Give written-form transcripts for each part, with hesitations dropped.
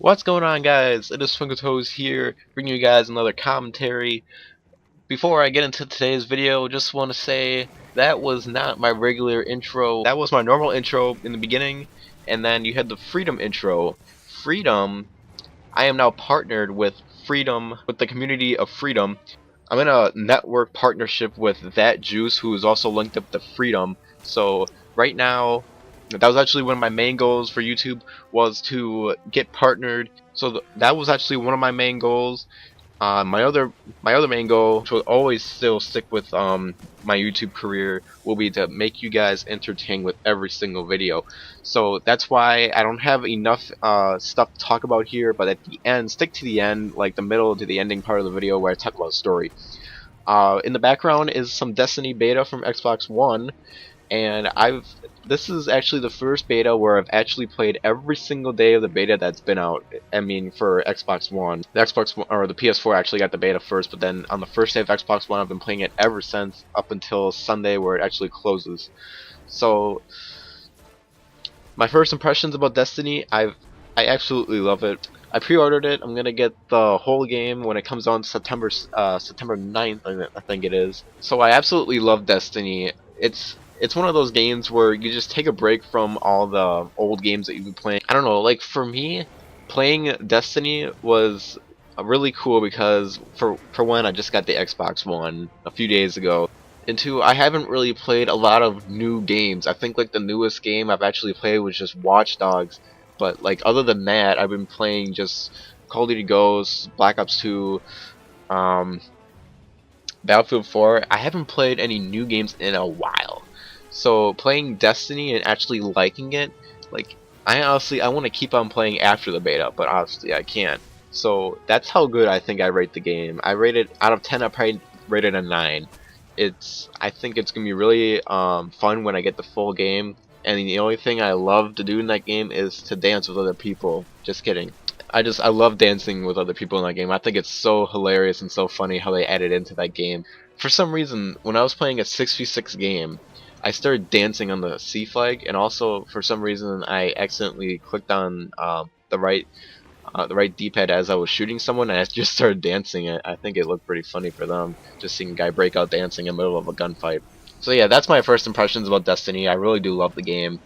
What's going on, guys? It is Toes here, bringing you guys another commentary. Before I get into today's video, just want to say that was not my regular intro. That was my normal intro in the beginning, and then you had the Freedom intro. Freedom, I am now partnered with Freedom, with the community of Freedom. I'm in a network partnership with That Juice, who is also linked up to Freedom. So right now, that was actually one of my main goals for YouTube, was to get partnered. So that was actually one of my main goals. My other main goal, which will always still stick with my YouTube career, will be to make you guys entertained with every single video. So that's why I don't have enough stuff to talk about here, but at the end, stick to the end, like the middle to the ending part of the video where I talk about story. In the background is some Destiny beta from Xbox One, and this is actually the first beta where I've actually played every single day of the beta that's been out. I mean, for Xbox One. The Xbox One, or the PS4 actually got the beta first, but then on the first day of Xbox One I've been playing it ever since, up until Sunday where it actually closes. So my first impressions about Destiny, I absolutely love it. I pre-ordered it. I'm gonna get the whole game when it comes on September 9th, I think it is. So I absolutely love Destiny. It's one of those games where you just take a break from all the old games that you've been playing. I don't know, like for me, playing Destiny was really cool because for one, I just got the Xbox One a few days ago. And two, I haven't really played a lot of new games. I think like the newest game I've actually played was just Watch Dogs. But like other than that, I've been playing just Call of Duty Ghosts, Black Ops 2, Battlefield 4. I haven't played any new games in a while. So playing Destiny and actually liking it, like I want to keep on playing after the beta, but obviously I can't. So that's how good I think I rate the game. I rate it out of 10. I probably rate it a 9. I think it's gonna be really fun when I get the full game. And the only thing I love to do in that game is to dance with other people. Just kidding. I love dancing with other people in that game. I think it's so hilarious and so funny how they added into that game. For some reason, when I was playing a 6v6 game, I started dancing on the C flag, and also for some reason I accidentally clicked on the right D-pad as I was shooting someone, and I just started dancing. I think it looked pretty funny for them, just seeing a guy break out dancing in the middle of a gunfight. So yeah, that's my first impressions about Destiny. I really do love the game.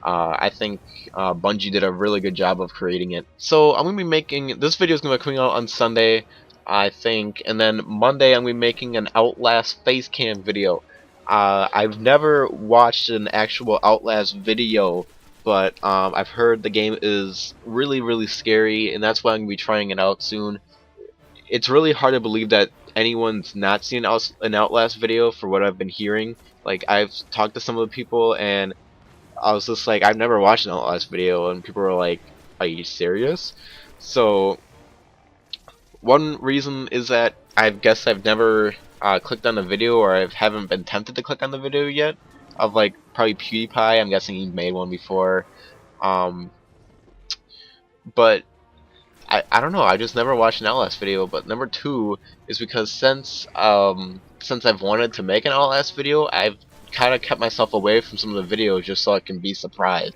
I think Bungie did a really good job of creating it. So I'm going to be making, this video is going to be coming out on Sunday, I think, and then Monday I'm going to be making an Outlast face cam video. I've never watched an actual Outlast video, but I've heard the game is really scary, and that's why I'm going to be trying it out soon. It's really hard to believe that anyone's not seen an Outlast video for what I've been hearing. Like, I've talked to some of the people, and I was just like, I've never watched an Outlast video, and people were like, are you serious? So, one reason is that I guess I've never clicked on the video, or I haven't been tempted to click on the video yet, of like, probably PewDiePie. I'm guessing he made one before. But I don't know, I just never watched an Outlast video. But number two is because since I've wanted to make an Outlast video, I've kind of kept myself away from some of the videos just so I can be surprised.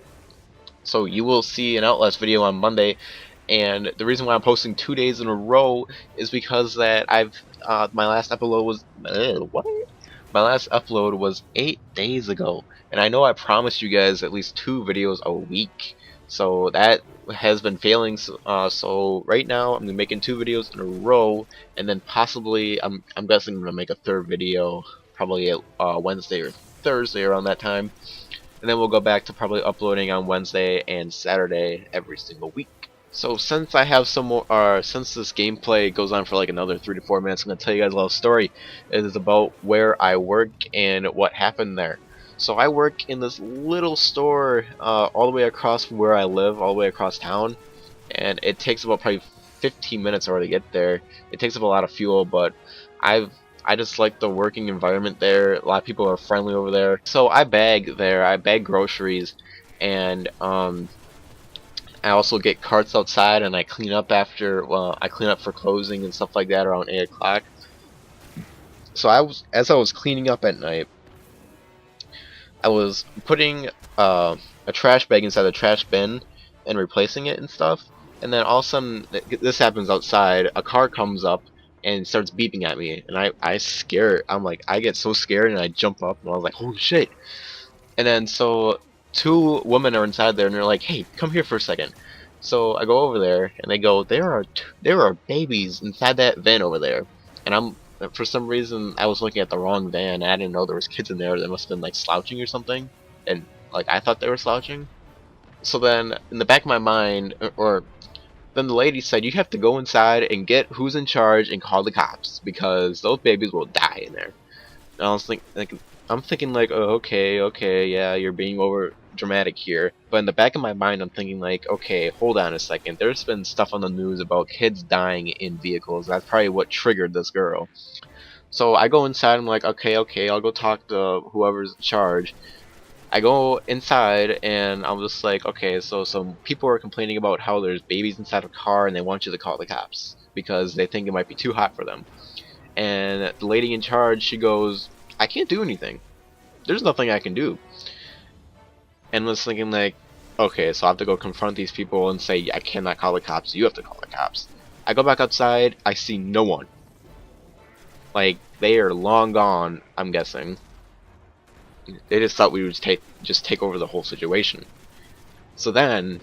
So you will see an Outlast video on Monday, and the reason why I'm posting 2 days in a row is because that my last upload was My last upload was 8 days ago, and I know I promised you guys at least 2 videos a week. So that has been failing. So right now I'm making 2 videos in a row, and then possibly I'm guessing I'm gonna make a third video probably at Wednesday or Thursday around that time, and then we'll go back to probably uploading on Wednesday and Saturday every single week. So since I have some more, since this gameplay goes on for like another 3 to 4 minutes, I'm gonna tell you guys a little story. It is about where I work and what happened there. So I work in this little store all the way across from where I live, all the way across town, and it takes about probably 15 minutes already to get there. It takes up a lot of fuel, but I just like the working environment there. A lot of people are friendly over there. So I bag there. I bag groceries, and I also get carts outside, and I clean up after. Well, I clean up for closing and stuff like that around 8 o'clock. So as I was cleaning up at night, I was putting a trash bag inside the trash bin and replacing it and stuff. and then all of a sudden, this happens outside. A car comes up and starts beeping at me, and I scare. I'm like, I get so scared, and I jump up, and I was like, holy shit! And then so two women are inside there, and they're like, hey, come here for a second. So I go over there, and they go, there are babies inside that van over there, and I'm for some reason I was looking at the wrong van. I didn't know there was kids in there. They must have been like slouching or something, and like I thought they were slouching. So then in the back of my mind, or then the lady said, you have to go inside and get who's in charge and call the cops because those babies will die in there. And I was I'm thinking like, oh, okay, okay, yeah, you're being over dramatic here. But in the back of my mind, I'm thinking like, okay, hold on a second. There's been stuff on the news about kids dying in vehicles. That's probably what triggered this girl. So I go inside. I'm like, okay, okay, I'll go talk to whoever's in charge. I go inside and I'm just like, okay, so some people are complaining about how there's babies inside a car and they want you to call the cops because they think it might be too hot for them. And the lady in charge, she goes, I can't do anything. There's nothing I can do. And I was thinking like, okay, so I have to go confront these people and say, I cannot call the cops, you have to call the cops. I go back outside, I see no one. Like, they are long gone, I'm guessing. They just thought we would just take over the whole situation. So then,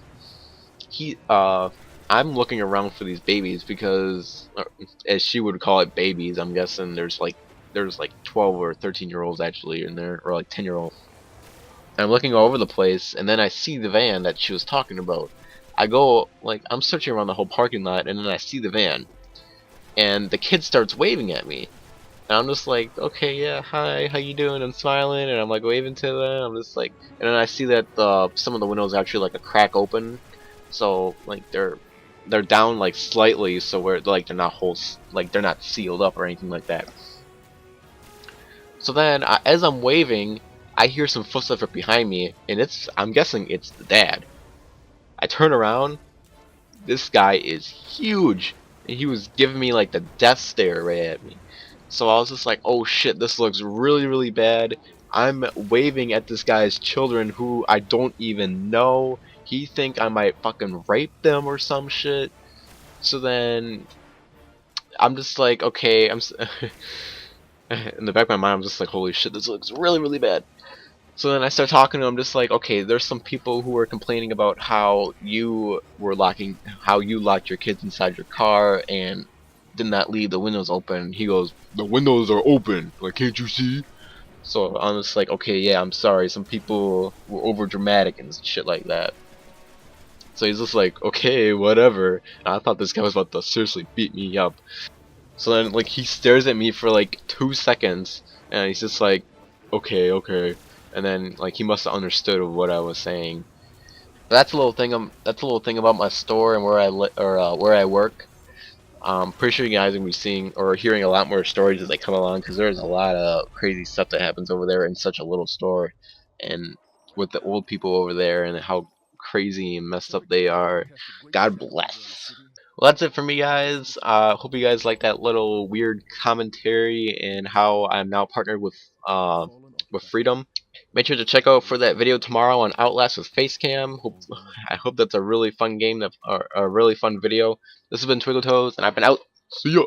I'm looking around for these babies because, as she would call it, babies. I'm guessing there's like 12 or 13-year-olds actually in there, or like 10-year-olds. I'm looking all over the place, and then I see the van that she was talking about. I go I'm searching around the whole parking lot, and then I see the van, and the kid starts waving at me. And I'm just like, okay, yeah, hi, how you doing? I'm smiling, and I'm like waving to them. I'm just like, and then I see that some of the windows actually like a crack open, so like they're down like slightly, so where like they're not sealed up or anything like that. So then, as I'm waving, I hear some footsteps right behind me, and I'm guessing it's the dad. I turn around, this guy is huge, and he was giving me like the death stare right at me. So I was just like, oh shit, this looks really, really bad. I'm waving at this guy's children who I don't even know. He think I might fucking rape them or some shit. So then I'm just like, okay, in the back of my mind, I'm just like, holy shit, this looks really, really bad. So then I start talking to him, just like, okay, there's some people who are complaining about how you locked your kids inside your car and did not leave the windows open. He goes, the windows are open, like, can't you see? So I'm just like, okay, yeah, I'm sorry, some people were over dramatic and shit like that. So he's just like, okay, whatever. And I thought this guy was about to seriously beat me up. So then, like, he stares at me for like 2 seconds, and he's just like, okay, okay. And then, like, he must have understood what I was saying. That's a little thing. That's a little thing about my store and where I work. I'm pretty sure you guys are gonna be seeing or hearing a lot more stories as they come along, because there's a lot of crazy stuff that happens over there in such a little store, and with the old people over there and how crazy and messed up they are. God bless. Well, that's it for me, guys. Hope you guys like that little weird commentary and how I'm now partnered with Freedom. Make sure to check out for that video tomorrow on Outlast with Facecam. I hope that's a really fun game, or a really fun video. This has been Twigglettoes, and I've been out. See ya!